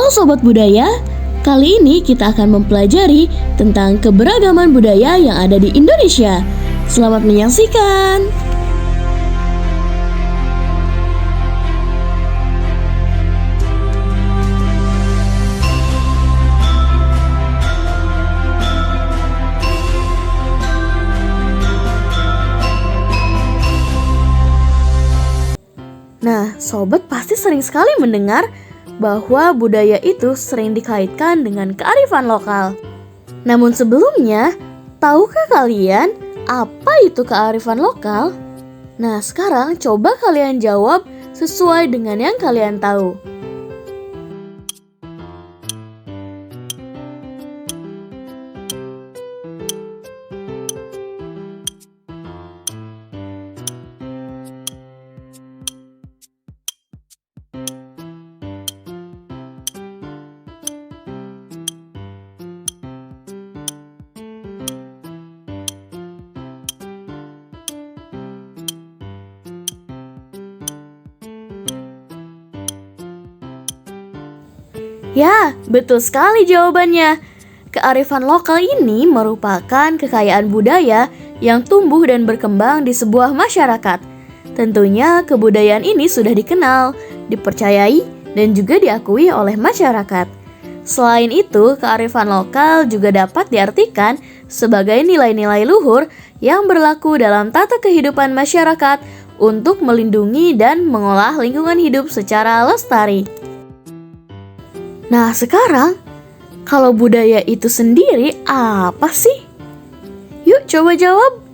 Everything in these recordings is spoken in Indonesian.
Halo Sobat Budaya, kali ini kita akan mempelajari tentang keberagaman budaya yang ada di Indonesia. Selamat menyaksikan! Nah, sobat pasti sering sekali mendengar bahwa budaya itu sering dikaitkan dengan kearifan lokal. Namun sebelumnya, tahukah kalian apa itu kearifan lokal? Nah, sekarang coba kalian jawab sesuai dengan yang kalian tahu. Ya, betul sekali jawabannya. Kearifan lokal ini merupakan kekayaan budaya yang tumbuh dan berkembang di sebuah masyarakat. Tentunya kebudayaan ini sudah dikenal, dipercayai, dan juga diakui oleh masyarakat. Selain itu, kearifan lokal juga dapat diartikan sebagai nilai-nilai luhur yang berlaku dalam tata kehidupan masyarakat untuk melindungi dan mengolah lingkungan hidup secara lestari. Nah, sekarang, kalau budaya itu sendiri apa sih? Yuk coba jawab.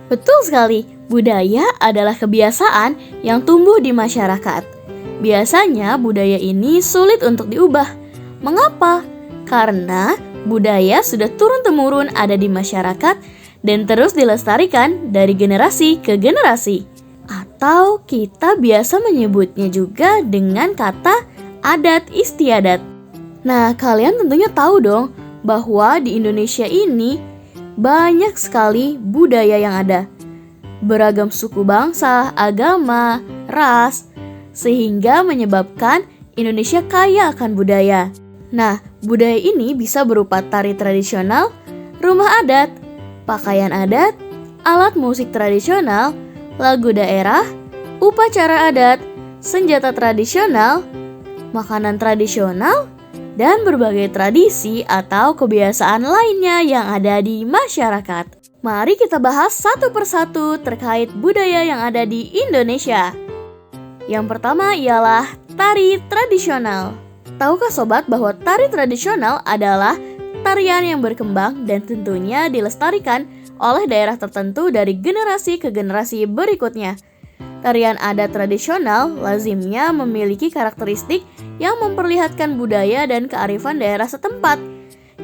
Betul sekali, budaya adalah kebiasaan yang tumbuh di masyarakat. Biasanya budaya ini sulit untuk diubah. Mengapa? Karena budaya sudah turun-temurun ada di masyarakat dan terus dilestarikan dari generasi ke generasi. Atau kita biasa menyebutnya juga dengan kata adat istiadat. Nah, kalian tentunya tahu dong bahwa di Indonesia ini banyak sekali budaya yang ada. Beragam suku bangsa, agama, ras, sehingga menyebabkan Indonesia kaya akan budaya. Nah, budaya ini bisa berupa tari tradisional, rumah adat, pakaian adat, alat musik tradisional, lagu daerah, upacara adat, senjata tradisional, makanan tradisional, dan berbagai tradisi atau kebiasaan lainnya yang ada di masyarakat. Mari kita bahas satu persatu terkait budaya yang ada di Indonesia. Yang pertama ialah tari tradisional. Tahukah sobat bahwa tari tradisional adalah tarian yang berkembang dan tentunya dilestarikan oleh daerah tertentu dari generasi ke generasi berikutnya. Tarian adat tradisional lazimnya memiliki karakteristik yang memperlihatkan budaya dan kearifan daerah setempat.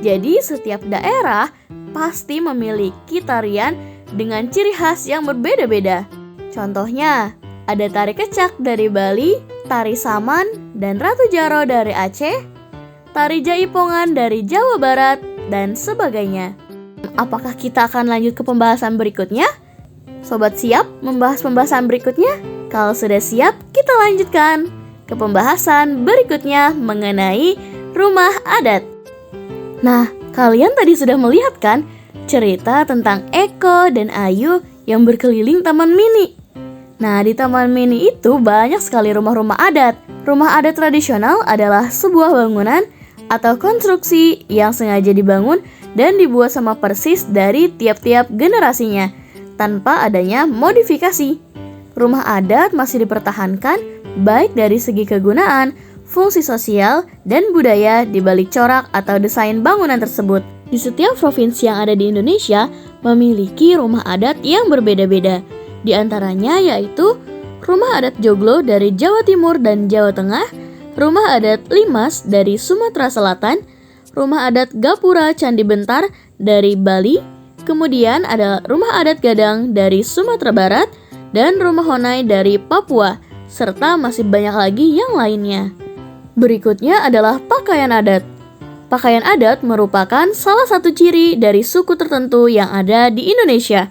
Jadi setiap daerah pasti memiliki tarian dengan ciri khas yang berbeda-beda. Contohnya, ada tari kecak dari Bali, tari saman dan Ratu Jaro dari Aceh, tari jaipongan dari Jawa Barat, dan sebagainya. Apakah kita akan lanjut ke pembahasan berikutnya? Sobat siap membahas pembahasan berikutnya? Kalau sudah siap, kita lanjutkan ke pembahasan berikutnya mengenai rumah adat. Nah, kalian tadi sudah melihat kan cerita tentang Eko dan Ayu yang berkeliling taman mini. Nah, di taman mini itu banyak sekali rumah-rumah adat. Rumah adat tradisional adalah sebuah bangunan atau konstruksi yang sengaja dibangun dan dibuat sama persis dari tiap-tiap generasinya, tanpa adanya modifikasi. Rumah adat masih dipertahankan baik dari segi kegunaan, fungsi sosial, dan budaya di balik corak atau desain bangunan tersebut. Di setiap provinsi yang ada di Indonesia memiliki rumah adat yang berbeda-beda. Di antaranya yaitu rumah adat Joglo dari Jawa Timur dan Jawa Tengah, rumah adat Limas dari Sumatera Selatan, rumah adat Gapura Candi Bentar dari Bali, kemudian ada rumah adat Gadang dari Sumatera Barat, dan rumah Honai dari Papua, serta masih banyak lagi yang lainnya. Berikutnya adalah pakaian adat. Pakaian adat merupakan salah satu ciri dari suku tertentu yang ada di Indonesia.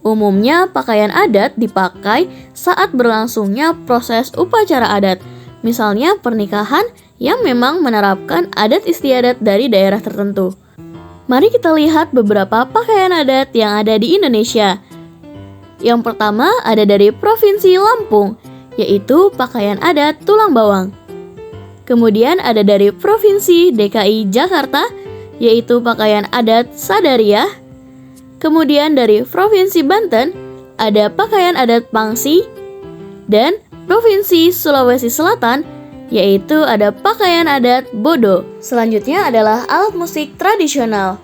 Umumnya, pakaian adat dipakai saat berlangsungnya proses upacara adat, misalnya pernikahan yang memang menerapkan adat istiadat dari daerah tertentu. Mari kita lihat beberapa pakaian adat yang ada di Indonesia. Yang pertama ada dari Provinsi Lampung, yaitu pakaian adat tulang bawang. Kemudian ada dari Provinsi DKI Jakarta, yaitu pakaian adat Sadariah. Kemudian dari Provinsi Banten, ada pakaian adat Pangsi. Dan Provinsi Sulawesi Selatan, yaitu ada pakaian adat Bodo. Selanjutnya adalah alat musik tradisional.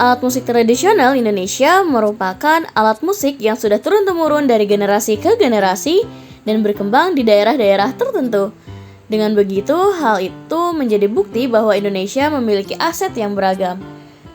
Alat musik tradisional Indonesia merupakan alat musik yang sudah turun-temurun dari generasi ke generasi dan berkembang di daerah-daerah tertentu. Dengan begitu, hal itu menjadi bukti bahwa Indonesia memiliki aset yang beragam.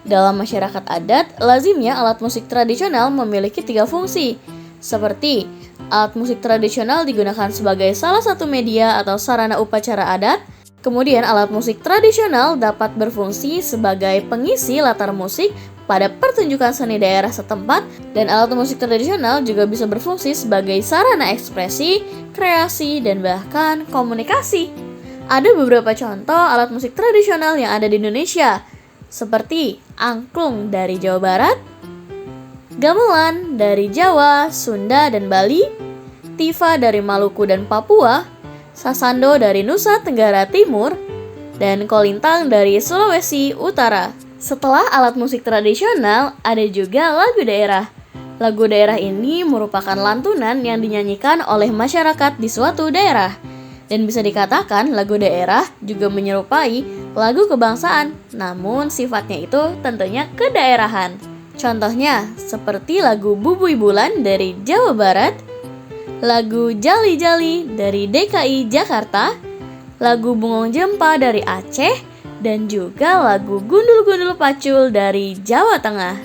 Dalam masyarakat adat, lazimnya alat musik tradisional memiliki 3 fungsi, seperti alat musik tradisional digunakan sebagai salah satu media atau sarana upacara adat. Kemudian alat musik tradisional dapat berfungsi sebagai pengisi latar musik pada pertunjukan seni daerah setempat, dan alat musik tradisional juga bisa berfungsi sebagai sarana ekspresi, kreasi, dan bahkan komunikasi. Ada beberapa contoh alat musik tradisional yang ada di Indonesia, seperti angklung dari Jawa Barat, gamelan dari Jawa, Sunda, dan Bali, tifa dari Maluku dan Papua, sasando dari Nusa Tenggara Timur, dan kolintang dari Sulawesi Utara. Setelah alat musik tradisional, ada juga lagu daerah. Lagu daerah ini merupakan lantunan yang dinyanyikan oleh masyarakat di suatu daerah. Dan bisa dikatakan lagu daerah juga menyerupai lagu kebangsaan, namun sifatnya itu tentunya kedaerahan. Contohnya seperti lagu Bubui Bulan dari Jawa Barat, lagu Jali Jali dari DKI Jakarta, lagu Bungong Jempa dari Aceh, dan juga lagu Gundul Gundul Pacul dari Jawa Tengah.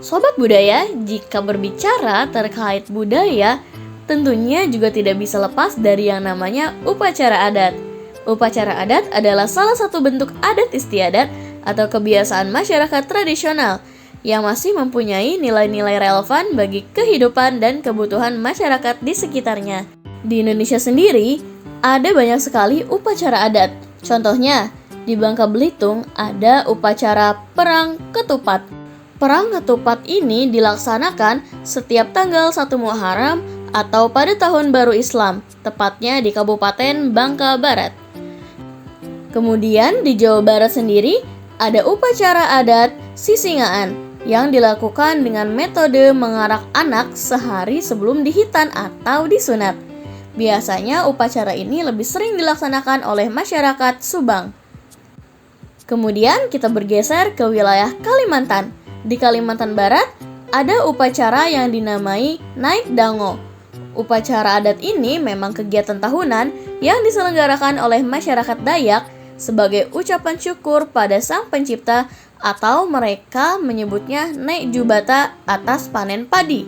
Sobat budaya, jika berbicara terkait budaya, tentunya juga tidak bisa lepas dari yang namanya upacara adat. Upacara adat adalah salah satu bentuk adat istiadat atau kebiasaan masyarakat tradisional yang masih mempunyai nilai-nilai relevan bagi kehidupan dan kebutuhan masyarakat di sekitarnya. Di Indonesia sendiri, ada banyak sekali upacara adat. Contohnya, di Bangka Belitung ada upacara Perang Ketupat. Perang Ketupat ini dilaksanakan setiap tanggal 1 Muharram atau pada Tahun Baru Islam, tepatnya di Kabupaten Bangka Barat. Kemudian di Jawa Barat sendiri ada upacara adat Sisingaan yang dilakukan dengan metode mengarak anak sehari sebelum dihitan atau disunat. Biasanya upacara ini lebih sering dilaksanakan oleh masyarakat Subang. Kemudian kita bergeser ke wilayah Kalimantan. Di Kalimantan Barat ada upacara yang dinamai Naik Dango. Upacara adat ini memang kegiatan tahunan yang diselenggarakan oleh masyarakat Dayak sebagai ucapan syukur pada Sang Pencipta, atau mereka menyebutnya Naik Jubata atas panen padi.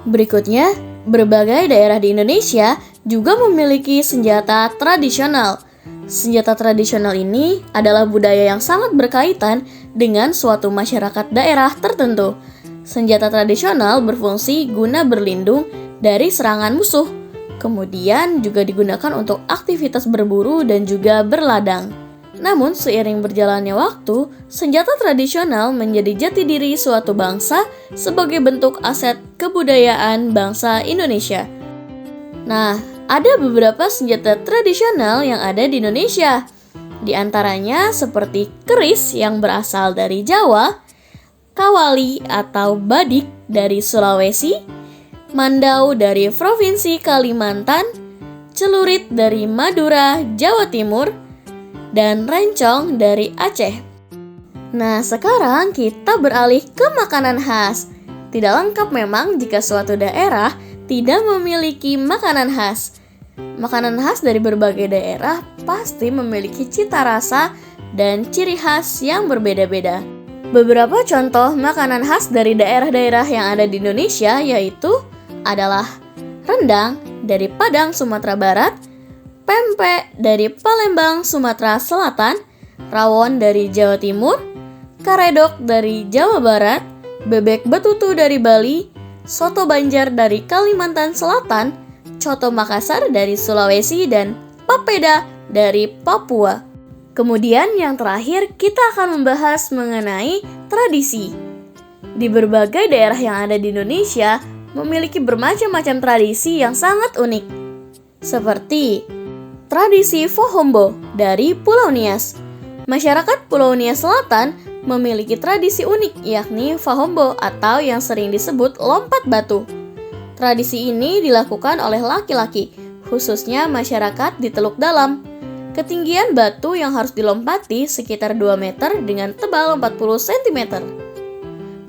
Berikutnya, berbagai daerah di Indonesia juga memiliki senjata tradisional. Senjata tradisional ini adalah budaya yang sangat berkaitan dengan suatu masyarakat daerah tertentu. Senjata tradisional berfungsi guna berlindung dari serangan musuh. Kemudian juga digunakan untuk aktivitas berburu dan juga berladang. Namun seiring berjalannya waktu, senjata tradisional menjadi jati diri suatu bangsa sebagai bentuk aset kebudayaan bangsa Indonesia. Nah, ada beberapa senjata tradisional yang ada di Indonesia. Di antaranya seperti keris yang berasal dari Jawa, kawali atau badik dari Sulawesi, mandau dari Provinsi Kalimantan, celurit dari Madura, Jawa Timur, dan rencong dari Aceh. Nah, sekarang kita beralih ke makanan khas. Tidak lengkap memang jika suatu daerah tidak memiliki makanan khas. Makanan khas dari berbagai daerah pasti memiliki cita rasa dan ciri khas yang berbeda-beda. Beberapa contoh makanan khas dari daerah-daerah yang ada di Indonesia yaitu adalah rendang dari Padang, Sumatera Barat, pempek dari Palembang, Sumatera Selatan, rawon dari Jawa Timur, karedok dari Jawa Barat, bebek betutu dari Bali, soto Banjar dari Kalimantan Selatan, coto Makassar dari Sulawesi, dan papeda dari Papua. Kemudian yang terakhir kita akan membahas mengenai tradisi. Di berbagai daerah yang ada di Indonesia memiliki bermacam-macam tradisi yang sangat unik. Seperti tradisi Fahombo dari Pulau Nias. Masyarakat Pulau Nias Selatan memiliki tradisi unik yakni Fahombo atau yang sering disebut lompat batu. Tradisi ini dilakukan oleh laki-laki, khususnya masyarakat di Teluk Dalam. Ketinggian batu yang harus dilompati sekitar 2 meter dengan tebal 40 cm.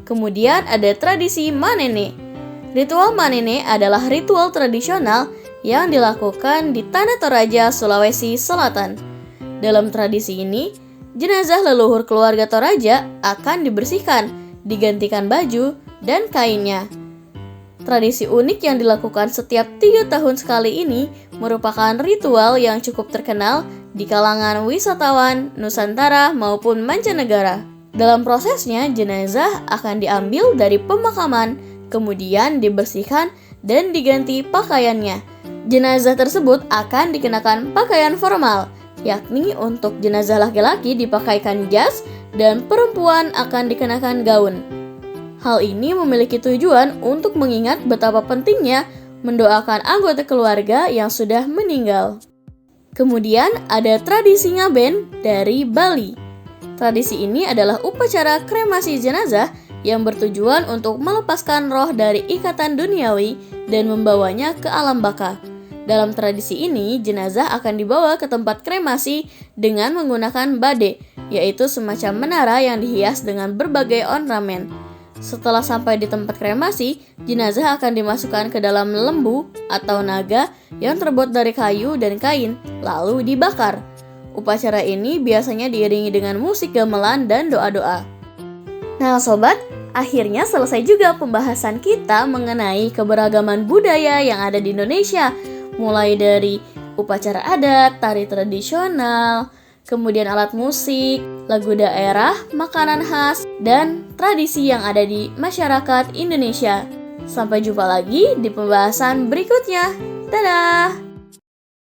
Kemudian ada tradisi Manene. Ritual Manene adalah ritual tradisional yang dilakukan di Tanah Toraja, Sulawesi Selatan. Dalam tradisi ini, jenazah leluhur keluarga Toraja akan dibersihkan, digantikan baju dan kainnya. Tradisi unik yang dilakukan setiap 3 tahun sekali ini merupakan ritual yang cukup terkenal di kalangan wisatawan Nusantara maupun mancanegara. Dalam prosesnya, jenazah akan diambil dari pemakaman, kemudian dibersihkan dan diganti pakaiannya. Jenazah tersebut akan dikenakan pakaian formal, yakni untuk jenazah laki-laki dipakaikan jas dan perempuan akan dikenakan gaun. Hal ini memiliki tujuan untuk mengingat betapa pentingnya mendoakan anggota keluarga yang sudah meninggal. Kemudian ada tradisi ngaben dari Bali. Tradisi ini adalah upacara kremasi jenazah yang bertujuan untuk melepaskan roh dari ikatan duniawi dan membawanya ke alam baka. Dalam tradisi ini, jenazah akan dibawa ke tempat kremasi dengan menggunakan bade, yaitu semacam menara yang dihias dengan berbagai ornamen. Setelah sampai di tempat kremasi, jenazah akan dimasukkan ke dalam lembu atau naga yang terbuat dari kayu dan kain, lalu dibakar. Upacara ini biasanya diiringi dengan musik gamelan dan doa-doa. Nah sobat, akhirnya selesai juga pembahasan kita mengenai keberagaman budaya yang ada di Indonesia. Mulai dari upacara adat, tari tradisional, kemudian alat musik, lagu daerah, makanan khas, dan tradisi yang ada di masyarakat Indonesia. Sampai jumpa lagi di pembahasan berikutnya. Dadah!